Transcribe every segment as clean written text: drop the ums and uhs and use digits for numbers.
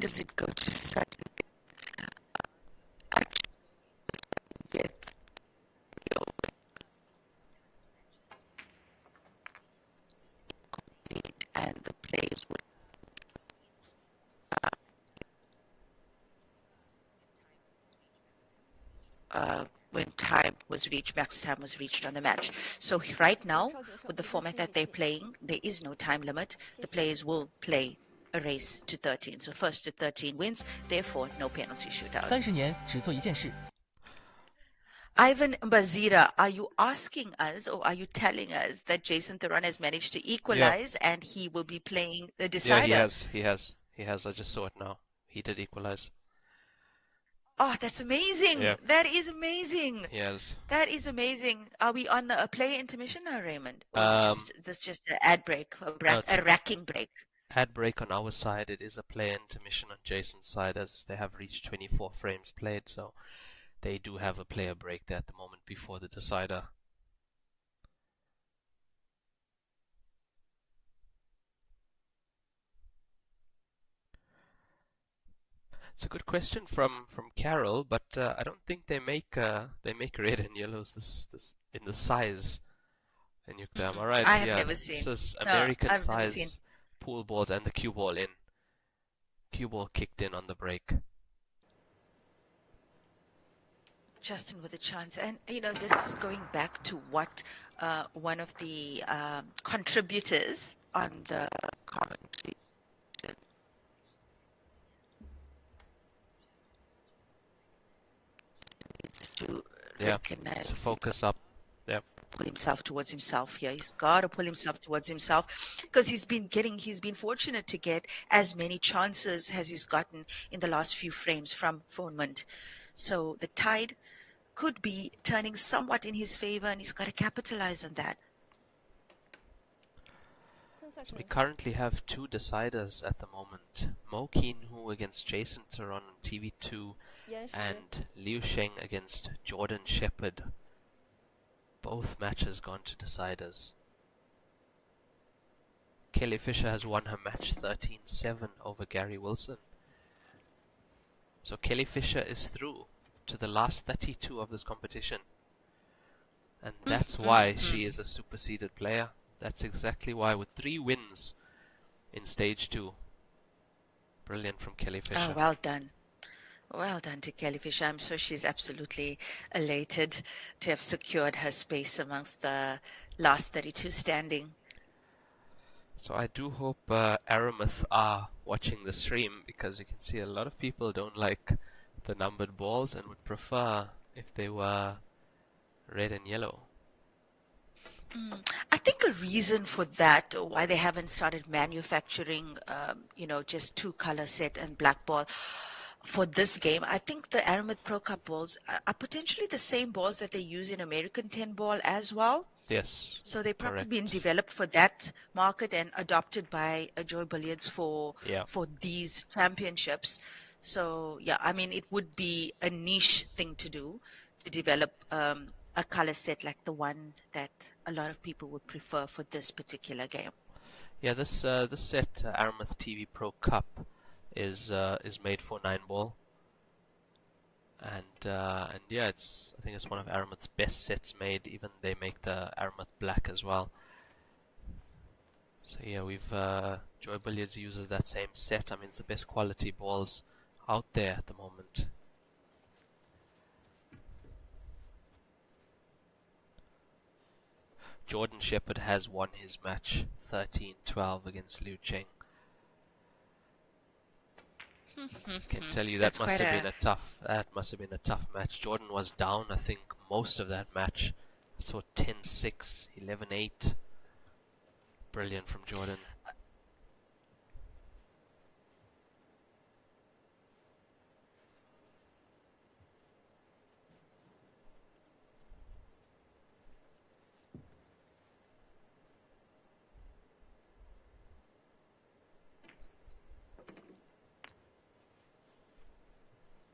does it go to Saturday? Actually, get complete and the players would when max time was reached on the match. So right now, with the format that they're playing, there is no time limit. The players will play a race to 13. So first to 13 wins, therefore no penalty shootout. 30年只做一件事。 Ivan Bazira, are you asking us or are you telling us that Jason Theron has managed to equalize and he will be playing the decider? Yeah, he has. I just saw it now. He did equalize. Oh, that's amazing. Yeah. That is amazing. Yes. That is amazing. Are we on a player intermission now, Raymond? Or is this just an ad break, a racking break? Ad break on our side. It is a player intermission on Jason's side as they have reached 24 frames played. So they do have a player break there at the moment before the decider. It's a good question from Carol, but I don't think they make red and yellows this in the size. And am I right? I have never seen. This is American size pool balls and the cue ball in. Cue ball kicked in on the break. Justin with a chance, and this is going back to what one of the contributors on the commentary to recognize. To focus up. Yeah. Pull himself towards himself here. He's got to pull himself towards himself because he's been fortunate to get as many chances as he's gotten in the last few frames from Fonement. So the tide could be turning somewhat in his favor, and he's got to capitalize on that. So we currently have two deciders at the moment. Mo Keen-hoo against Jason Theron on TV2 and Liu Sheng against Jordan Shepherd. Both matches gone to deciders. Kelly Fisher has won her match 13-7 over Gary Wilson. So Kelly Fisher is through to the last 32 of this competition. And that's why she is a super-seeded player. That's exactly why, with 3 wins in stage 2. Brilliant from Kelly Fisher. Oh, well done. Well done to Kelly Fisher. I'm sure she's absolutely elated to have secured her space amongst the last 32 standing. So I do hope Aramuth are watching the stream, because you can see a lot of people don't like the numbered balls and would prefer if they were red and yellow. I think a reason for that, or why they haven't started manufacturing, just 2-color set and black ball for this game, I think the Aramuth Pro Cup balls are potentially the same balls that they use in American 10 ball as well. Yes. So they've probably been developed for that market and adopted by Joy Billiards for these championships. So, yeah, I mean, it would be a niche thing to do, to develop a color set like the one that a lot of people would prefer for this particular game. Yeah, this set, Aramuth TV Pro Cup, is made for 9-ball. And yeah, I think it's one of Aramuth's best sets made. Even they make the Aramuth Black as well. So yeah, Joy Billiards uses that same set. I mean, it's the best quality balls out there at the moment. Jordan Shepherd has won his match 13-12 against Liu Cheng. Can tell you that must have been a tough match. Jordan was down, I think, most of that match. I saw 10-6, 11-8. Brilliant from Jordan.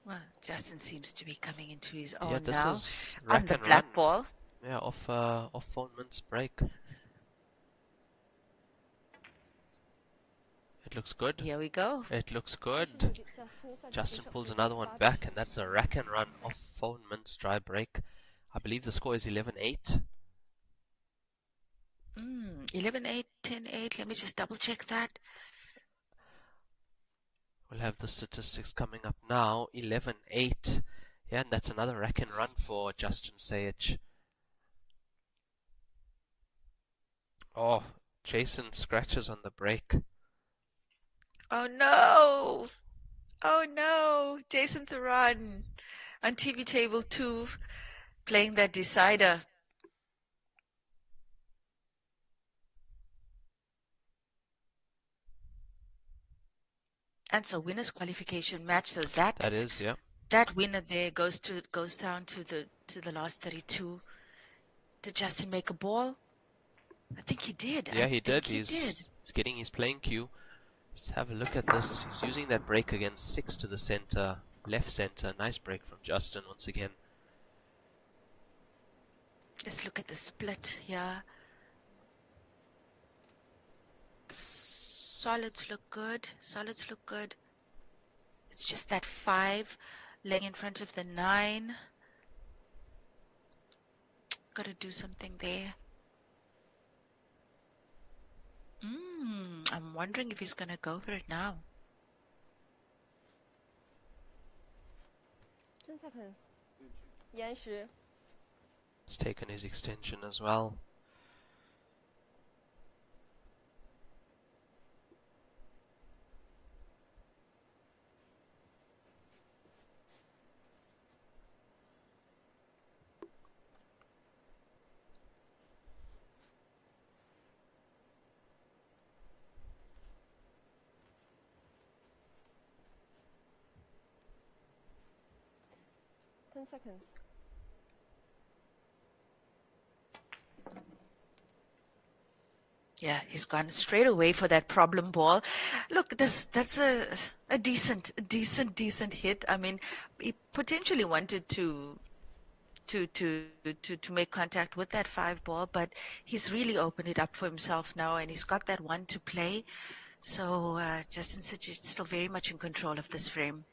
Well, Justin seems to be coming into his own Yeah, this now is on the black ball. Yeah, off Fonement's break. It looks good. Here we go. It looks good. Justin pulls another one back, and that's a rack and run off Foneman's dry break. I believe the score is 11-8. 11-8, 10-8. Let me just double check that. We'll have the statistics coming up now. 11-8. Yeah, and that's another rack and run for Justin Sayich. Oh, Jason scratches on the break. Oh no! Oh no! Jason Theron on TV table 2 playing that decider. And so winners qualification match. So that is, yeah. That winner there goes down to the last 32. Did Justin make a ball? I think he did. Yeah, he did. He's getting his playing cue. Let's have a look at this. He's using that break again. 6 to the center, left center. Nice break from Justin once again. Let's look at the split here. Solids look good. It's just that 5 laying in front of the 9. Got to do something there. I'm wondering if he's going to go for it now. 10 seconds. 延时. He's taken his extension as well. Seconds. Yeah, he's gone straight away for that problem ball. Look, that's a decent hit. I mean, he potentially wanted to make contact with that 5 ball, but he's really opened it up for himself now, and he's got that 1 to play. So Justin Sayich is still very much in control of this frame.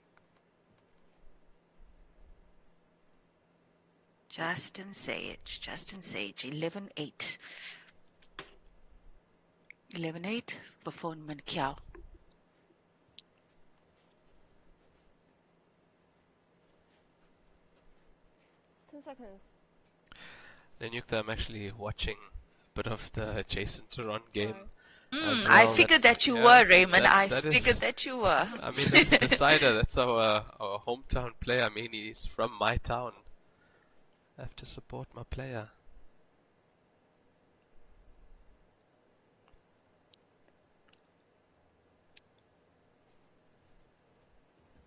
Justin Sayich, 11-8. 11-8 for Foneman Kiao. Seconds. Lenyukta, I'm actually watching a bit of the Jason Theron game. Well. I figured that you were, Raymond. I figured that you were. I mean, that's a decider. That's our hometown player. I mean, he's from my town. I have to support my player.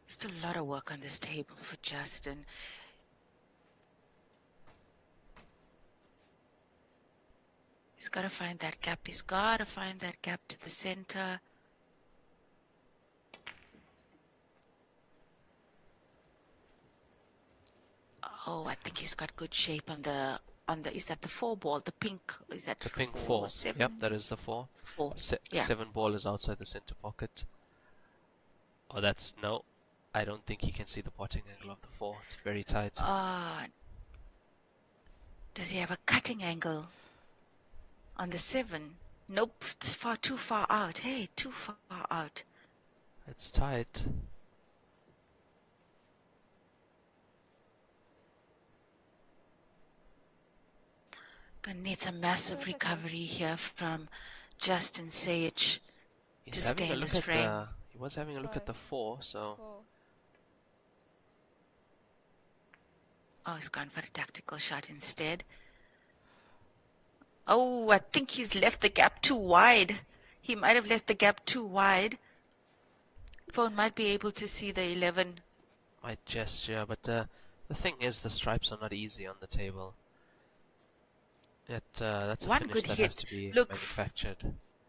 Still a lot of work on this table for Justin. He's got to find that gap. He's got to find that gap to the center. Oh, I think he's got good shape on the is that the 4 ball, the pink, is that the pink 4? 7? Yep, that is the 4. 7 ball is outside the center pocket. Oh, that's no. I don't think he can see the potting angle of the 4. It's very tight. Does he have a cutting angle on the 7? Nope, it's too far out. Hey, too far out. It's tight. Gonna need some massive recovery here from Justin Sayich to stay in this frame. He was having a look at the 4, so... Oh, he's gone for a tactical shot instead. Oh, I think he's left the gap too wide. He might have left the gap too wide. Phone might be able to see the 11. Might gesture, but the thing is, the stripes are not easy on the table. That's a finish that has to be manufactured.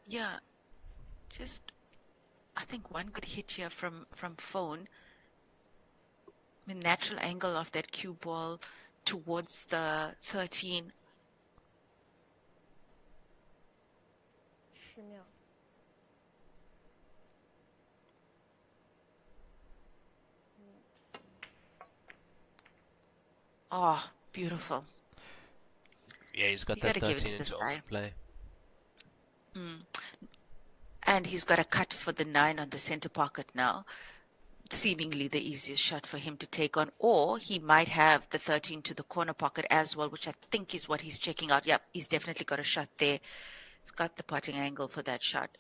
Yeah, just I think one good hit here from Phone. The natural angle of that cue ball towards the 13. 10秒. Oh, beautiful. Yeah, he's got You that got to give it 13 to this into open guy. play. And he's got a cut for the 9 on the center pocket now. Seemingly the easiest shot for him to take on. Or he might have the 13 to the corner pocket as well, which I think is what he's checking out. Yep, he's definitely got a shot there. He's got the putting angle for that shot.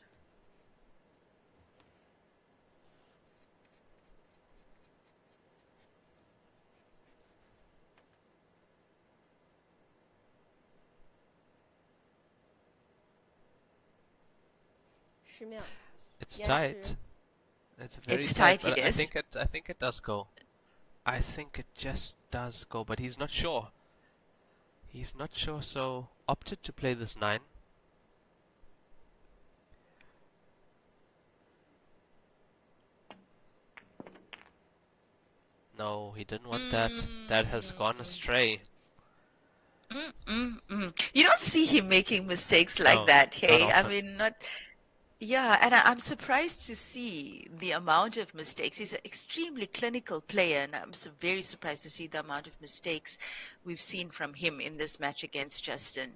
It's tight. It's very It's tight, tight, it but is. I think it does go. I think it just does go, but he's not sure. He's not sure, so opted to play this 9. No, he didn't want that. That has gone astray. You don't see him making mistakes like No, that, not hey? I often. mean, not. Yeah, and I'm surprised to see the amount of mistakes. He's an extremely clinical player, and I'm very surprised to see the amount of mistakes we've seen from him in this match against Justin.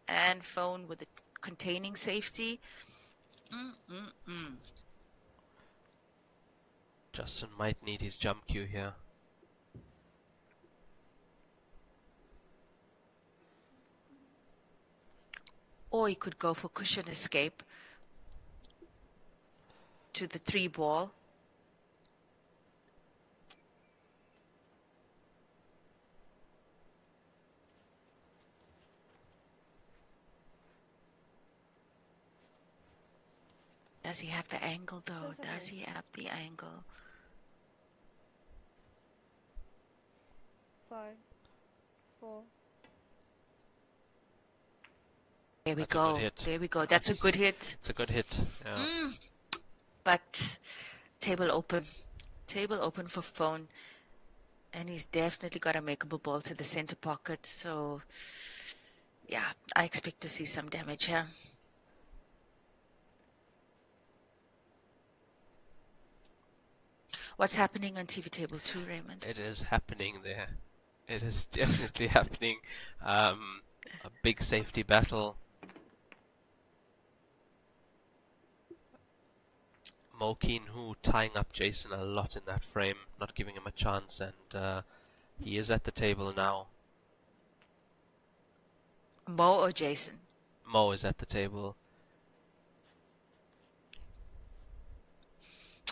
And phone with the containing safety. Justin might need his jump cue here. Or he could go for cushion escape to the 3 ball. Does he have the angle though? Does he have the angle? 5, 4. There we That's a good go. hit. There we go. That's a good hit. It's a good hit. Yeah. But table open. Table open for phone. And he's definitely got a makeable ball to the center pocket. So, yeah, I expect to see some damage here. What's happening on TV table 2, Raymond? It is happening there. It is definitely happening. A big safety battle. Mo Keen Hu tying up Jason a lot in that frame, not giving him a chance, and he is at the table now. Mo or Jason? Mo is at the table.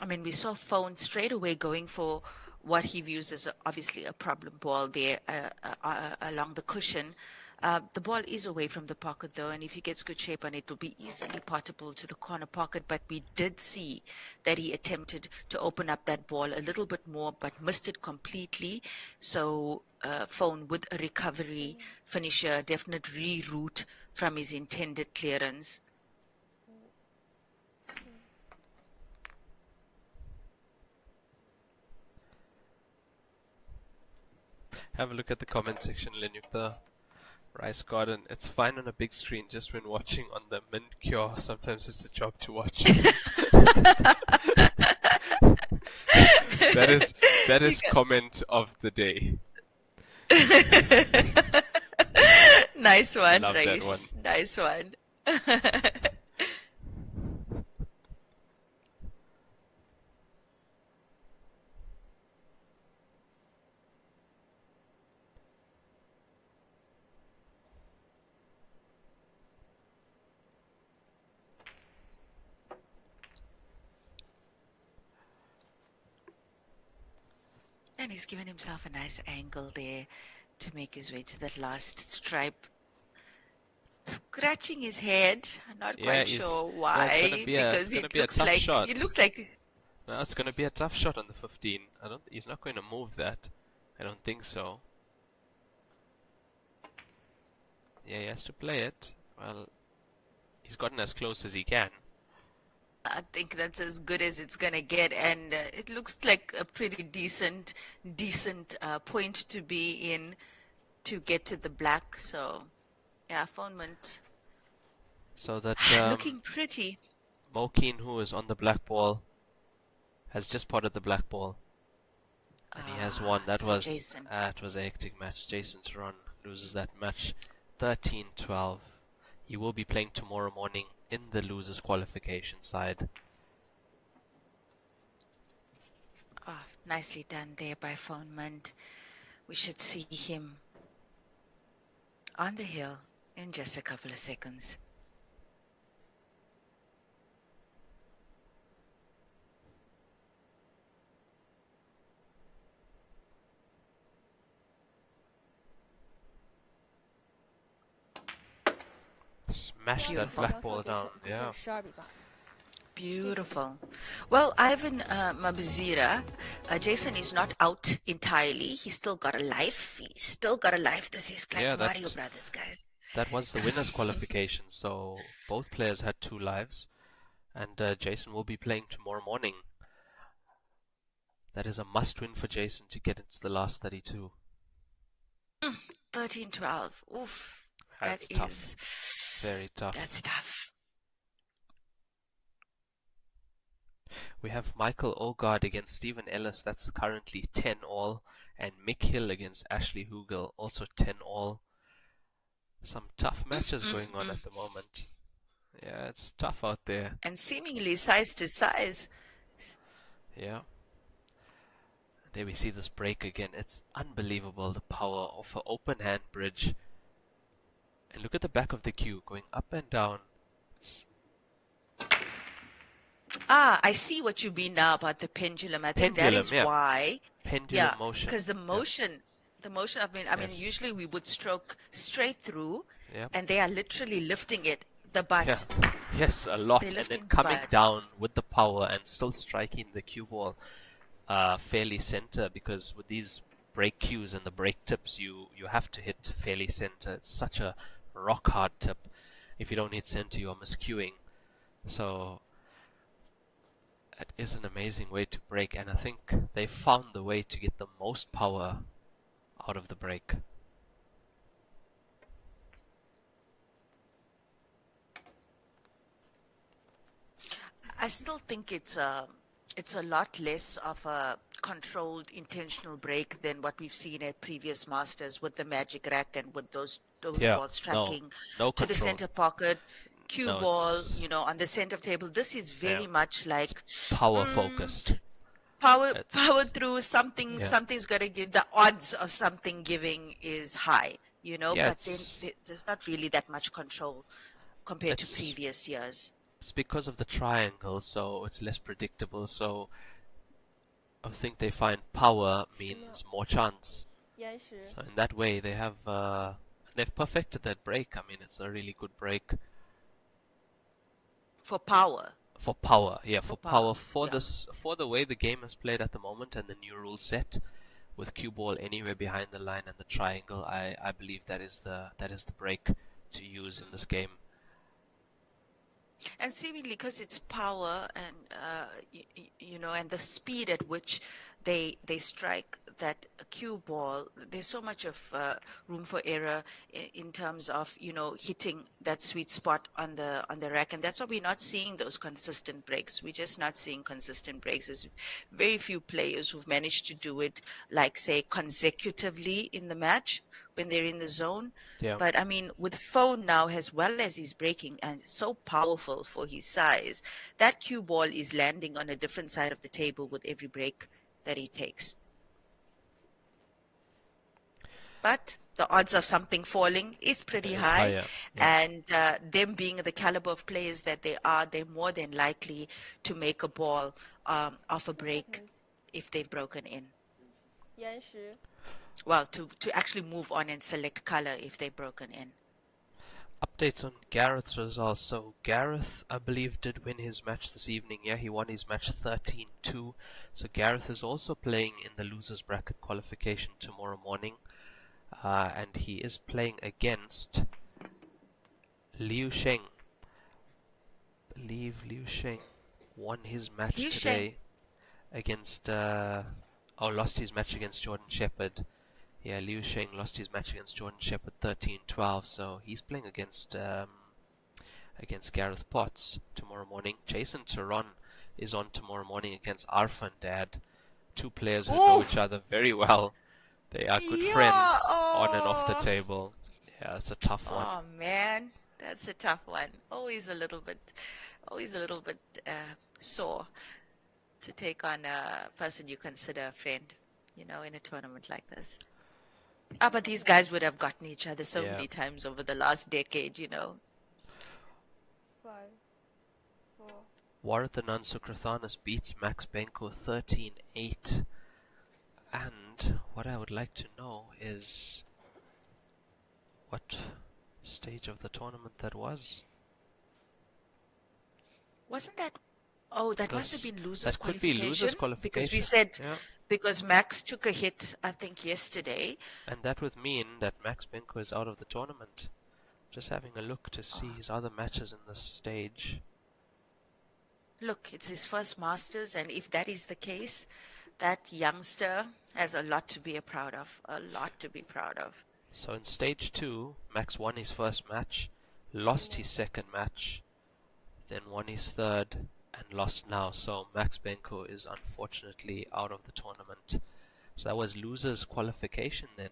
I mean, we saw phone straight away going for what he views as obviously a problem ball there along the cushion. The ball is away from the pocket though, and if he gets good shape on it, it will be easily potable to the corner pocket. But we did see that he attempted to open up that ball a little bit more, but missed it completely. So phone with a recovery finisher, definite reroute from his intended clearance. Have a look at the comment section, Lenyukta. Rice Garden. It's fine on a big screen, just when watching on the Mint Cure. Sometimes it's a job to watch. that is comment of the day. Nice one, Love that Rice. Nice one. And he's given himself a nice angle there to make his way to that last stripe. Scratching his head. I'm not quite sure why, because it looks like shot. It looks like. No, it's going to be a tough shot on the 15. He's not going to move that. I don't think so. Yeah, he has to play it. Well, he's gotten as close as he can. I think that's as good as it's gonna get, and it looks like a pretty decent point to be in to get to the black. So, yeah, Fonement. So that looking pretty. Mo Keen, who is on the black ball, has just potted the black ball. And he has won. That So was Jason. it was a hectic match. Jason Turon loses that match 13-12. He will be playing tomorrow morning in the losers qualification side. Nicely done there by Fonement. We should see him on the hill in just a couple of seconds. Smash that black ball down. Yeah. Beautiful. Well, Ivan Mabazira, Jason is not out entirely. He's still got a life. He's still got a life. This is like Mario Brothers, guys. That was the winners qualification, so both players had 2 lives. And Jason will be playing tomorrow morning. That is a must-win for Jason to get into the last 32. 13-12. Oof. That's tough. Very tough. That's tough. We have Michael Ogard against Stephen Ellis. That's currently 10-all. And Mick Hill against Ashley Hugel. Also 10-all. Some tough matches going on at the moment. Yeah, it's tough out there. And seemingly size to size. Yeah. There we see this break again. It's unbelievable, the power of an open hand bridge. And look at the back of the cue going up and down. I see what you mean now about the pendulum. I think that is why. Pendulum motion. Because the motion, I mean, usually we would stroke straight through, and they are literally lifting it, the butt. Yeah. Yes, a lot, and then coming down with the power and still striking the cue ball fairly center, because with these break cues and the break tips, you have to hit fairly center. It's such a rock hard tip. If you don't hit center, you are miscuing. So it is an amazing way to break, and I think they found the way to get the most power out of the break. I still think it's a lot less of a controlled, intentional break than what we've seen at previous Masters with the Magic Rack and with those balls tracking to the center pocket. Cue ball, on the center of table. This is very much like power focused. Power through something. Something's got to give. The odds of something giving is high, but then there's not really that much control compared to previous years. It's because of the triangle, so it's less predictable. So I think they find power means more chance. So in that way, they have they've perfected that break. I mean, it's a really good break. For power. For power, for the way the game is played at the moment and the new rule set with cue ball anywhere behind the line and the triangle, I believe that is the break to use in this game. And seemingly because it's power and and the speed at which they strike that cue ball, there's so much of room for error in terms of hitting that sweet spot on the rack, and that's why we're not seeing those consistent breaks. We're just not seeing consistent breaks. There's very few players who've managed to do it, like say consecutively in the match when they're in the zone. But I mean, with Phone now, as well as he's breaking and so powerful for his size, that cue ball is landing on a different side of the table with every break that he takes. But the odds of something falling is pretty high. And them being the caliber of players that they are, they're more than likely to make a ball off a break if they've broken in. Well, to actually move on and select color if they've broken in. Updates on Gareth's results. So Gareth, I believe, did win his match this evening. Yeah, he won his match 13-2. So Gareth is also playing in the losers bracket qualification tomorrow morning. And he is playing against Liu Sheng. I believe Liu Sheng won his match today against... lost his match against Jordan Shepherd. Yeah, Liu Sheng lost his match against Jordan Shepherd 13-12, so he's playing against Gareth Potts tomorrow morning. Jason Turon is on tomorrow morning against Arfan Dad. two players who know Ooh. each other very well. They are good friends on and off the table. Yeah, it's a tough one. Oh man, that's a tough one. Always a little bit sore to take on a person you consider a friend, in a tournament like this. But these guys would have gotten each other so many times over the last decade. 5, 4. Warathanan Sukrathanis beats Max Benko 13-8. And what I would like to know is what stage of the tournament that was. Wasn't that? Oh, that must have been losers that could qualification. be losers qualification. Because we said, because Max took a hit, I think, yesterday. And that would mean that Max Benko is out of the tournament. Just having a look to see his other matches in this stage. Look, it's his first Masters, and if that is the case, that youngster has a lot to be proud of. A lot to be proud of. So in stage 2, Max won his first match, lost his second match, then won his third, and lost now. So Max Benko is unfortunately out of the tournament. So that was losers qualification then.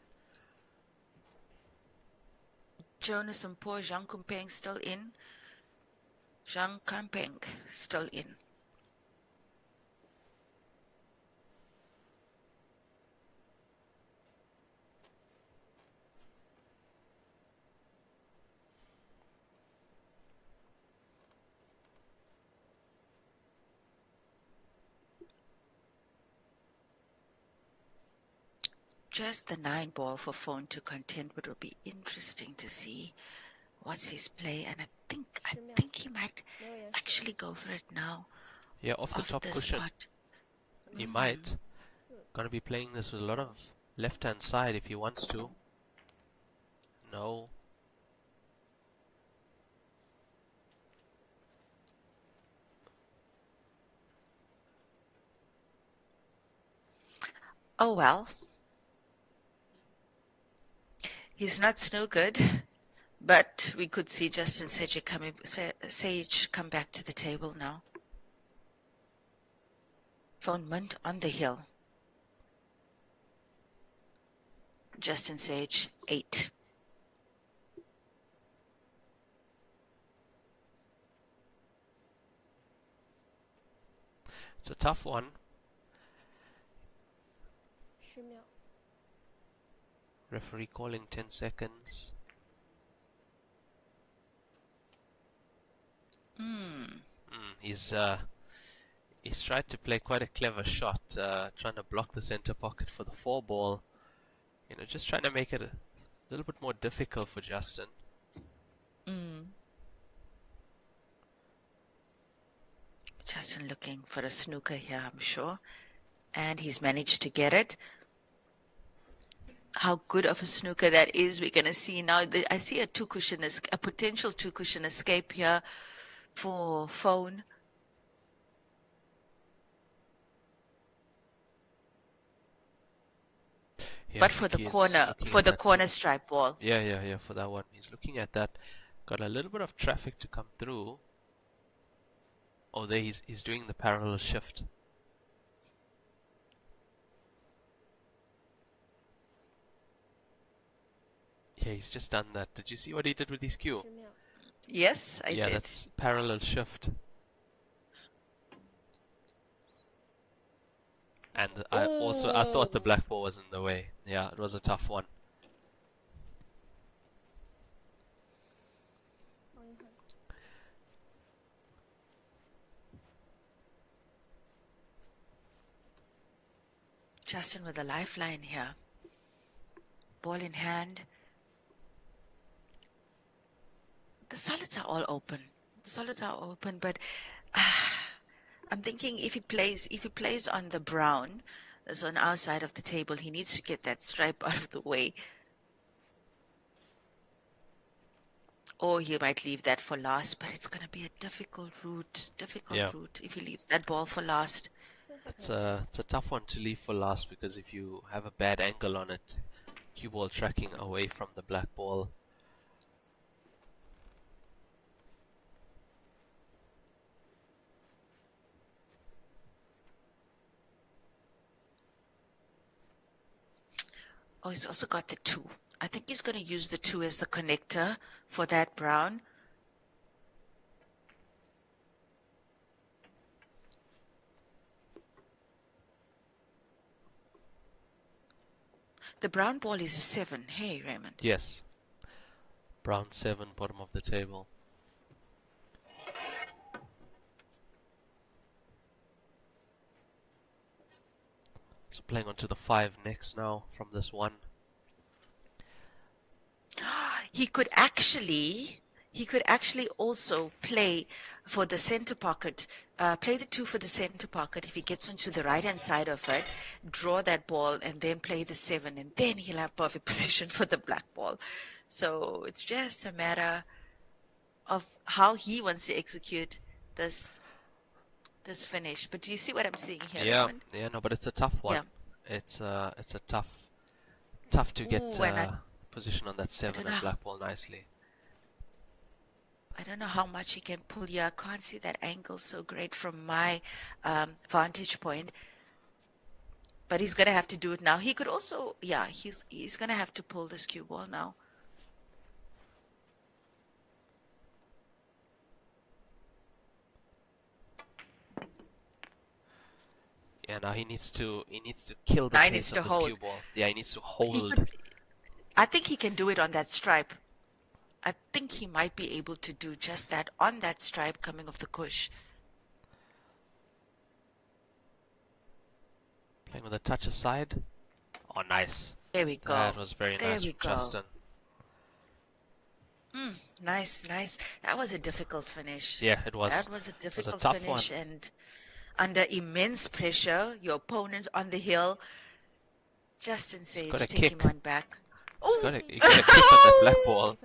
Jonas Mpo, Zhang Kumpeng still in. Zhang Kumpeng still in. Just the 9 ball for Phone to contend, but it'll be interesting to see what's his play. And I think he might actually go for it now. Yeah, off the top cushion. Spot. He might. Gonna be playing this with a lot of left-hand side if he wants to. No. Oh well. He's not snookered, but we could see Justin Sage come back to the table now. Phone Munt on the hill. Justin Sage, 8. It's a tough one. 10秒. Referee calling 10 seconds. He's tried to play quite a clever shot, trying to block the center pocket for the 4 ball. Just trying to make it a little bit more difficult for Justin. Justin looking for a snooker here, I'm sure. And he's managed to get it. How good of a snooker that is, we're going to see now. I see a potential 2-cushion escape here for Phone. Yeah, but for the corner stripe ball. Yeah, for that one. He's looking at that. Got a little bit of traffic to come through. Oh, there he's doing the parallel shift. Yeah, he's just done that. Did you see what he did with his cue? 10秒. Yes, I did. Yeah, that's parallel shift. And I thought the black ball was in the way. Yeah, it was a tough one. Justin with a lifeline here. Ball in hand. The solids are all open. But I'm thinking if he plays on the brown, that's on our side of the table, he needs to get that stripe out of the way. Or he might leave that for last, but it's going to be a difficult route if he leaves that ball for last. It's a tough one to leave for last, because if you have a bad angle on it, cue ball tracking away from the black ball. Oh, he's also got the 2. I think he's going to use the 2 as the connector for that brown. The brown ball is a 7. Hey, Raymond. Yes. Brown 7, bottom of the table. So playing onto the 5 next now from this 1. He could actually also play for the center pocket, play the 2 for the center pocket. If he gets onto the right hand side of it, draw that ball and then play the 7, and then he'll have perfect position for the black ball. So it's just a matter of how he wants to execute this finish. But do you see what I'm seeing here? Yeah, Raymond? yeah, no, but it's a tough one. Yeah. It's a tough to get position on that 7 and black ball nicely. I don't know how much he can pull here. I can't see that angle so great from my vantage point. But he's going to have to do it now. He could also, yeah, he's going to have to pull this cue ball now. Yeah, now he needs to kill the pace of this cue ball. Yeah, he needs to hold. I think he can do it on that stripe. I think he might be able to do just that on that stripe coming off the cush. Playing with a touch aside. Oh, nice. There we go. That was very nice from Justin. Nice, nice. That was a difficult finish. Yeah, it was. That was a difficult finish. And under immense pressure, your opponent's on the hill. Justin Sage taking one back. Oh! Got a kick on that black ball.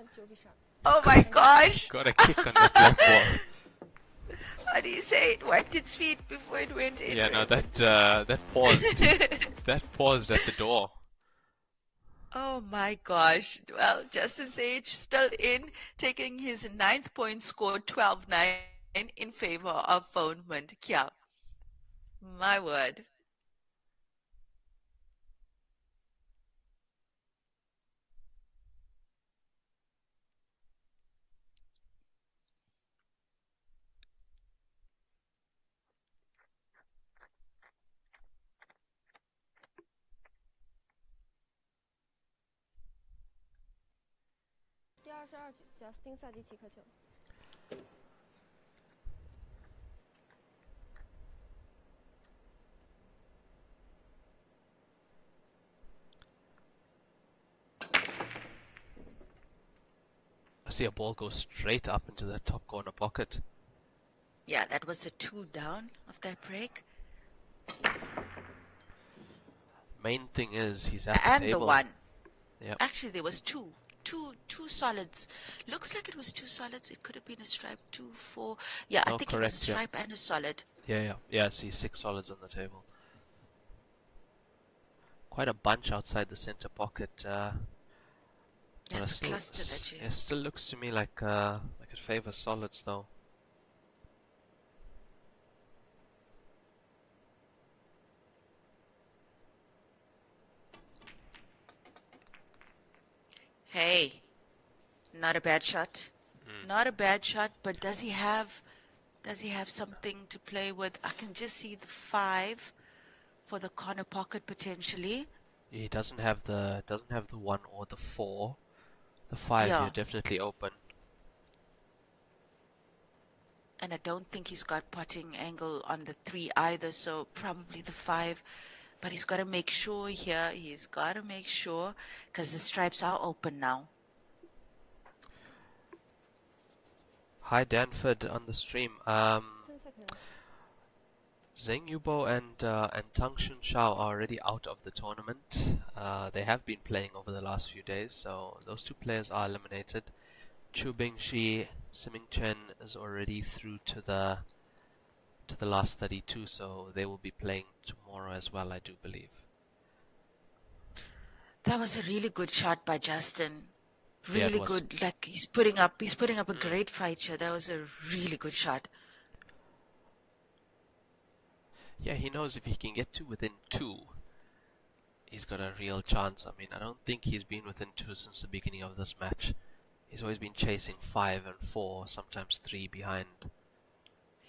Oh my gosh! Got a kick on that black ball. How do you say it? Wiped its feet before it went in. Yeah, no, that paused. That paused at the door. Oh my gosh. Well, Justin Sage still in, taking his 9th point score, 12-9 in favor of Phone Mint Kya. My word. I see a ball go straight up into the top corner pocket. Yeah, that was the 2 down of that break. Main thing is he's at the table. And the 1. Yep. Actually, there was two solids. Looks like it was 2 solids. It could have been a stripe, 2, 4. Yeah, I think it was a stripe and a solid. Yeah. I see 6 solids on the table. Quite a bunch outside the center pocket. That's a cluster that it still looks to me like it favors solids though. Hey, not a bad shot. Not a bad shot, but does he have something to play with? I can just see the 5 for the corner pocket potentially. He doesn't have the 1 or the 4. The 5 you're definitely open. And I don't think he's got potting angle on the 3 either, so probably the 5. But he's got to make sure here. He's got to make sure, because the stripes are open now. Hi Danford on the stream. 10 seconds. Zheng Yubo and Tang Shun Shao are already out of the tournament. They have been playing over the last few days, so those 2 players are eliminated. Chu Bingxi, Siming Chen is already through to the last 32, so they will be playing tomorrow as well, I do believe. That was a really good shot by Justin. Really good. Like he's putting up a great fight here. That was a really good shot. Yeah, he knows if he can get to within 2, he's got a real chance. I mean, I don't think he's been within 2 since the beginning of this match. He's always been chasing 5 and 4, sometimes 3 behind.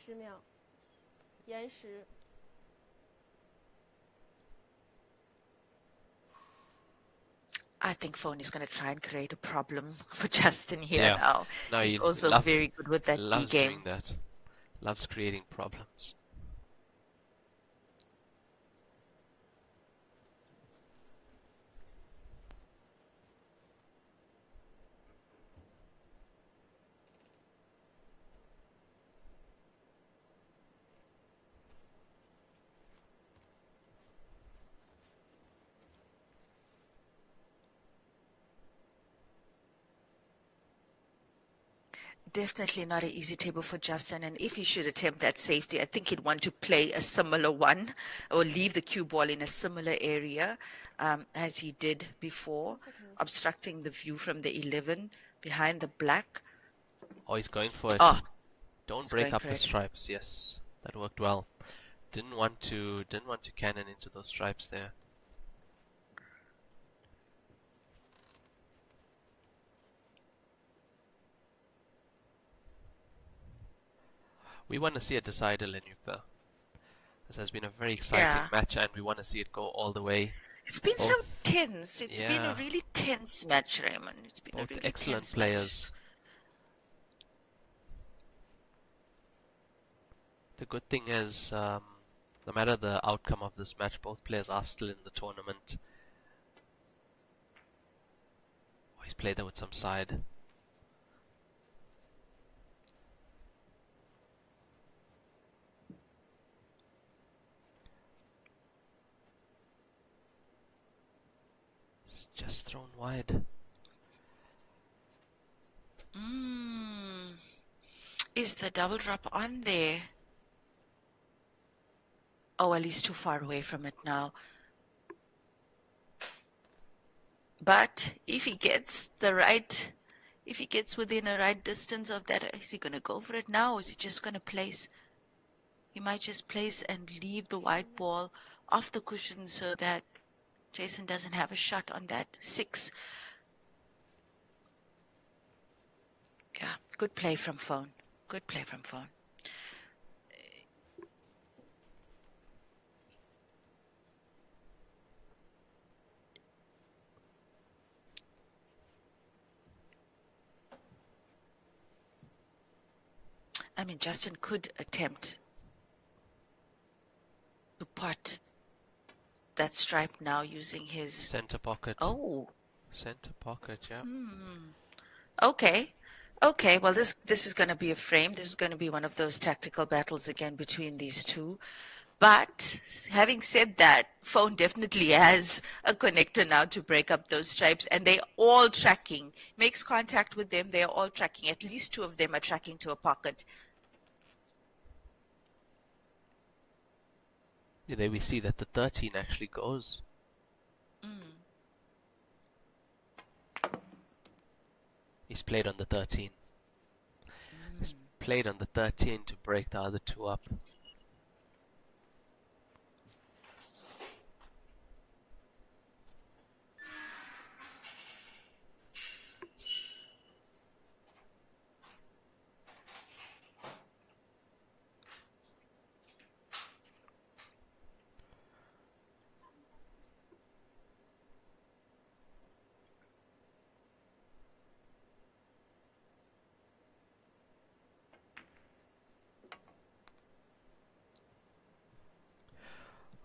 10秒，延时。I think Phone is going to try and create a problem for Justin here Yeah. now. No, He's he also loves, very good with that loves D game. doing that. Loves creating problems. Definitely not an easy table for Justin, and if he should attempt that safety, I think he'd want to play a similar one or leave the cue ball in a similar area as he did before, obstructing the view from the 11 behind the black. Oh, he's going for it. Oh, don't break up the stripes. Yes, that worked well. Didn't want to cannon into those stripes there. We want to see a decider, Lenyukta. This has been a very exciting match, and we want to see it go all the way. It's been so tense. It's been a really tense match, Raymond. It's been a really excellent tense players. Match. The good thing is, no matter the outcome of this match, both players are still in the tournament. Oh, he's played that with some side. It's just thrown wide. Is the double drop on there? Oh, well, he's too far away from it now. But if he gets within a right distance of that, is he going to go for it now, or is he just going to place? He might just place and leave the white ball off the cushion so that Jason doesn't have a shot on that 6. Yeah, good play from Phone. Good play from Phone. I mean, Justin could attempt to pot that stripe now using his center pocket. Oh, center pocket, yeah. Okay. Well, this is going to be a frame. This is going to be one of those tactical battles again between these two. But having said that, Phone definitely has a connector now to break up those stripes, and they're all tracking. Makes contact with them. They are all tracking. At least 2 of them are tracking to a pocket. Yeah, there we see that the 13 actually goes. He's played on the 13. He's played on the 13 to break the other 2 up.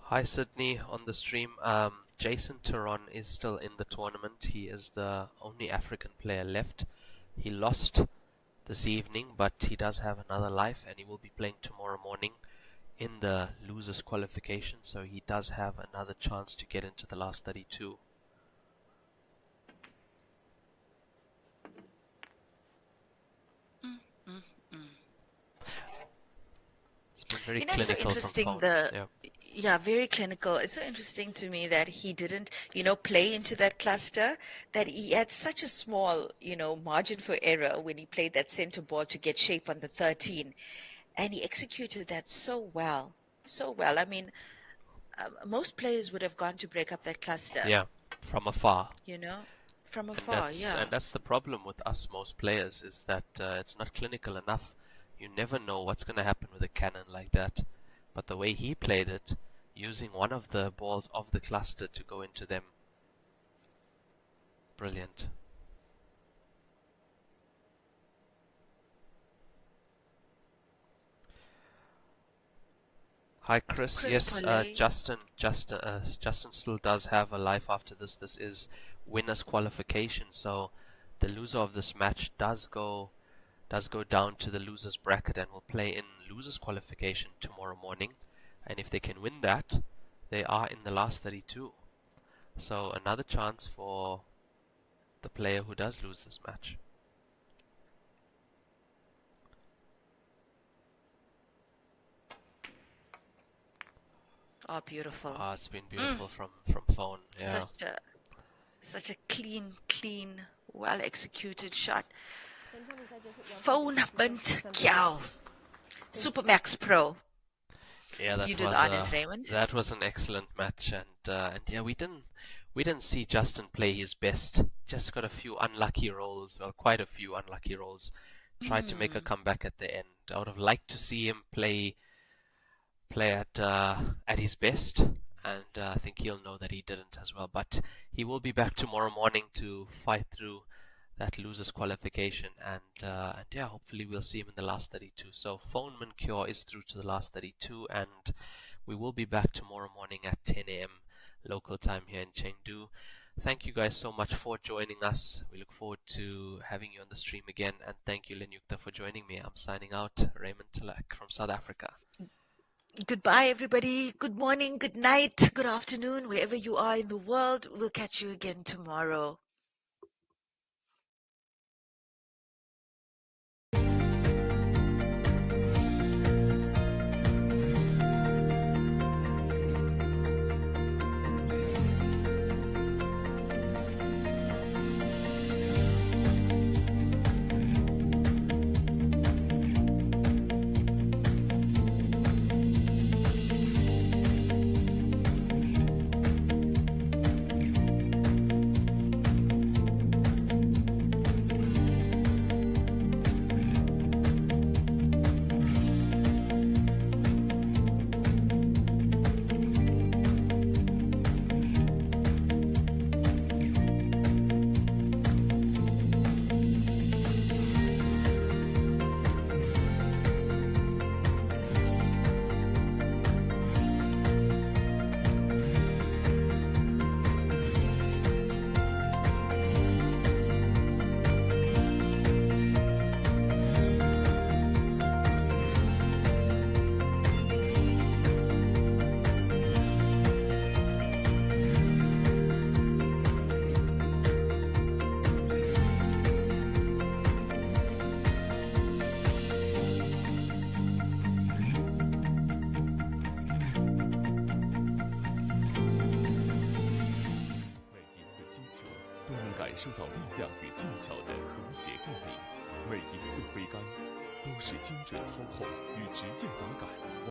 Hi Sydney on the stream. Jason Turon is still in the tournament. He is the only African player left. He lost this evening, but he does have another life, and he will be playing tomorrow morning in the losers qualification, so he does have another chance to get into the last 32. It's been very clinical. It's so interesting. Yeah, very clinical. It's so interesting to me that he didn't, play into that cluster, that he had such a small, margin for error when he played that center ball to get shape on the 13. And he executed that so well. So well. I mean, most players would have gone to break up that cluster. Yeah, from afar. From afar, And that's the problem with us, most players, is that it's not clinical enough. You never know what's going to happen with a cannon like that. But the way he played it, using one of the balls of the cluster to go into them, brilliant. Hi Chris. Yes, Justin still does have a life after this. This is winners qualification, so the loser of this match does go down to the losers bracket and will play in losers qualification tomorrow morning. And if they can win that, they are in the last 32. So another chance for the player who does lose this match. Oh, beautiful. Ah, it's been beautiful from phone. Yeah. Such a clean, well executed shot. Phone Bint Kiao. Supermax Pro. Yeah, you do the honors, Raymond. That was an excellent match, and yeah, we didn't see Justin play his best. Just got a few unlucky rolls. Well, quite a few unlucky rolls. Tried to make a comeback at the end. I would have liked to see him play at his best, and I think he'll know that he didn't as well. But he will be back tomorrow morning to fight through that losers qualification, and yeah, hopefully we'll see him in the last 32. So Phoneman Cure is through to the last 32, and we will be back tomorrow morning at 10 a.m. local time here in Chengdu. Thank you guys so much for joining us. We look forward to having you on the stream again, and thank you Lenyukta for joining me. I'm signing out. Raymond Tilak from South Africa. Goodbye, everybody. Good morning, good night, good afternoon, wherever you are in the world. We'll catch you again tomorrow.